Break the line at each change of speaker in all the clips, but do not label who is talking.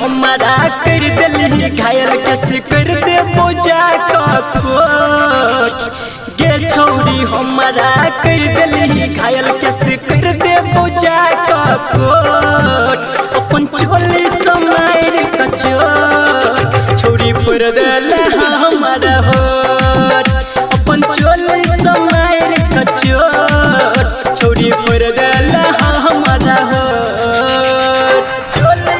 हमारा कर दिली घायल कैसे कर दे बोझा गे छोरी हमारा कर दिली घायल कैसे कर दे बोझा अपन चोली समार कचोट छोरी पर दिला हमारा होट अपन चोली समार कचोट छोरी पर दिला हमारा होट चोली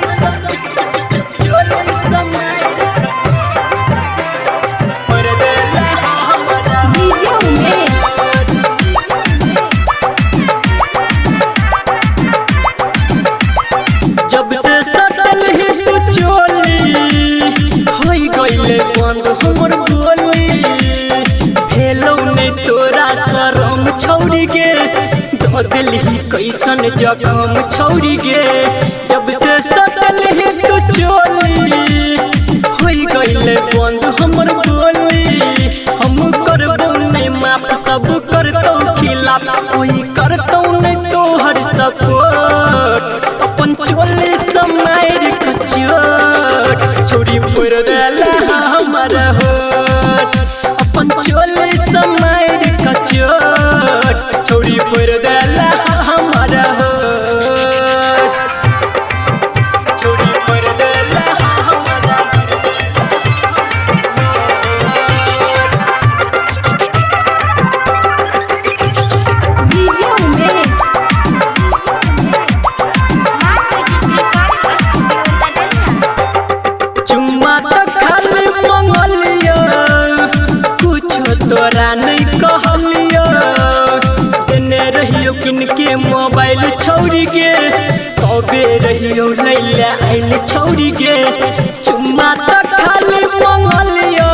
जब से सटल ही तू चोली होई गइले बंद हमर बोली भेलौ ने तोरा शरम छौरी गे द दिलही कैसन जखम छौरी गे जब से सटल ही तू चोली होई गइले बंद हमर बोली हम करबौ नै माफ सब करतौ खिलाफ कोई करतौ नै तोहर सपोर्ट अपन चोली समार कचोट छोरी पर दिला हमारा होट अपन चोली समार कचोट छोरी पर दिला हमारा होट छोरी पर दिला हमारा तोरा नहीं कहलियो देने रहियो किनके मोबाइल छौरी गे कबे रहियो लैला आइल छौरी गे चुम्मा तो खाली मंगलियो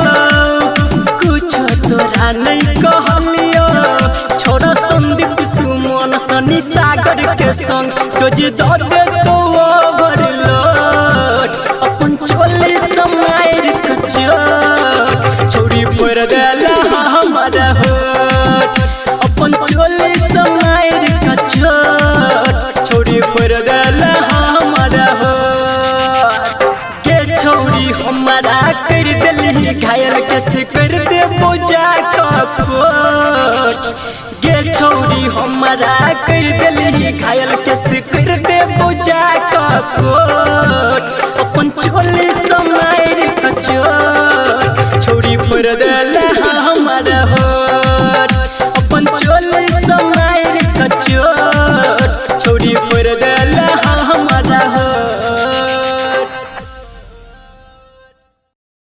कुछ तोरा नहीं कहलियो छोरा संदीप सुमन सनी सागर के संग रोज दो दे तो ओवरलोड अपन चोली समार कचोट छोरी पर दिला हमारा होट अपन चोली समार कचोट छोरी पर दिला हमारा होट गे छोरी हमारा कर दिली घायल कैसे कर दे बोझा गे छोरी हमारा कर दिली घायल कैसे कर दे बोझा अपन चोली समार कचोट छोरी पर दिला हमारा होट अपन चोली समार कचोट छोरी पर दिला